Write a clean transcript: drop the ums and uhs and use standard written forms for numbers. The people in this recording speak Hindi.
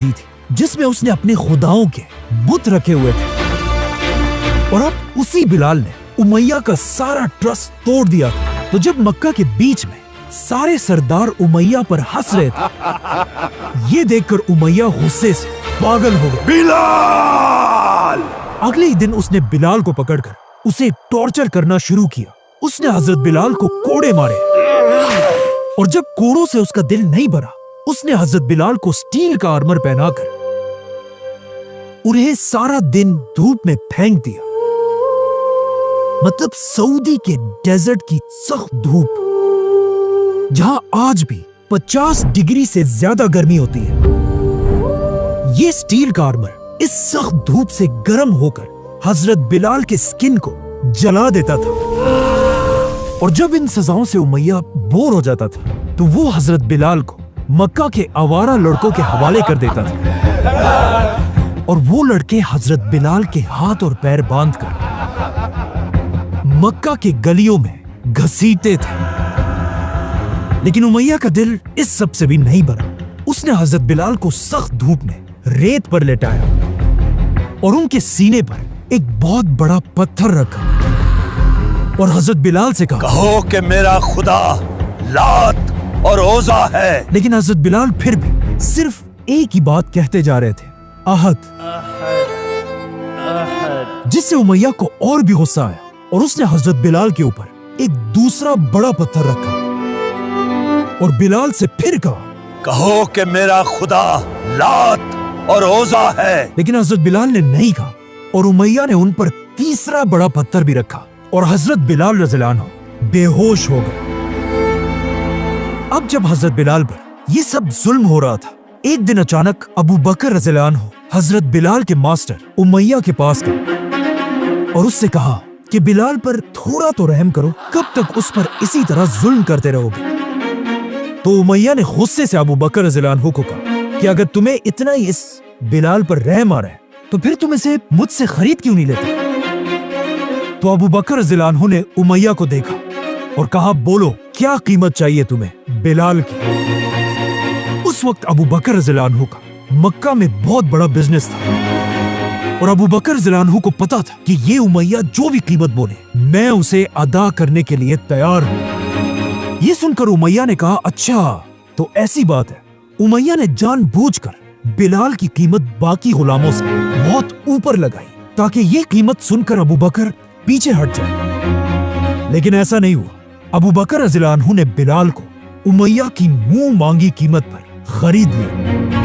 दी थी जिसमें उसने अपने खुदाओं के बुत रखे हुए थे। और अब उसी बिलाल ने उमैया का सारा ट्रस्ट तोड़ दिया था। तो जब मक्का के बीच में सारे सरदार उमैया पर हंस रहे थे, ये देखकर उमैया गुस्से से पागल हो गया। बिलाल! अगले ही दिन उसने बिलाल को पकड़कर उसे टॉर्चर करना शुरू किया। उसने हजरत बिलाल को कोड़े मारे और जब कोड़ों से उसका दिल नहीं भरा, उसने हजरत बिलाल को स्टील का आर्मर पहनाकर उन्हें सारा दिन धूप में फेंक दिया। मतलब सऊदी के डेजर्ट की सख्त धूप, जहां आज भी 50 डिग्री से ज्यादा गर्मी होती है। ये स्टील का आर्मर इस सख्त धूप से गर्म होकर हजरत बिलाल के स्किन को जला देता था। और जब इन सजाओं से उमैया बोर हो जाता था तो वो हजरत बिलाल को मक्का के आवारा लड़कों के हवाले कर देता था और वो लड़के हजरत बिलाल के हाथ और पैर बांधकर मक्का के गलियों में घसीटते थे। लेकिन उमैया का दिल इस सब से भी नहीं भरा। उसने हजरत बिलाल को सख्त धूप में रेत पर लेटाया और उनके सीने पर एक बहुत बड़ा पत्थर रखा और हजरत बिलाल से कहा, कहो कि मेरा खुदा लात और ओज़ा है। लेकिन हजरत बिलाल फिर भी सिर्फ एक ही बात कहते जा रहे थे, अहद। जिससे उमैया को और भी गुस्सा आया और उसने हजरत बिलाल के ऊपर एक दूसरा बड़ा पत्थर रखा और बिलाल से फिर कहा, कहो कि मेरा खुदा लात और ओज़ा है। लेकिन हजरत बिलाल ने नहीं कहा और उमैया ने उन पर तीसरा बड़ा पत्थर भी रखा और हजरत बिलाल रज़ियल्लाहु अन्हु बेहोश हो गए। अब जब हजरत बिलाल पर ये सब जुल्म हो रहा था, एक दिन अचानक अबू बकर रज़ियल्लाहु अन्हु हजरत बिलाल के मास्टर उमैया के पास गए और उससे कहा कि बिलाल पर थोड़ा तो रहम करो, कब तक उस पर इसी तरह जुल्म करते रहोगे। तो उमैया ने गुस्से से अबू बकर रज़ियल्लाहु अन्हु को कहा कि अगर तुम्हें इतना ही इस बिलाल पर रहम आ रहा है तो फिर तुम इसे मुझसे खरीद क्यों नहीं लेते। तो अबू बकर रज़ियल्लाहु अन्हु ने उमैया को देखा और कहा, बोलो क्या कीमत चाहिए तुम्हें बिलाल की। उस वक्त अबू बकर रज़ियल्लाहु अन्हु का मक्का में बहुत बड़ा बिजनेस था और अबू बकर रज़ियल्लाहु अन्हु को पता था कि ये उमैया जो भी कीमत बोले मैं उसे अदा करने के लिए तैयार हूं। ये सुनकर उमैया ने कहा, अच्छा तो ऐसी बात है। उमैया ने जानबूझकर बिलाल की कीमत बाकी गुलामों से बहुत ऊपर लगाई ताकि ये कीमत सुनकर अबू बकर पीछे हट जाए। लेकिन ऐसा नहीं हुआ। अबू बकर रज़ियल्लाहु अन्हु ने बिलाल को उमैया की मुंह मांगी कीमत पर खरीद लिया।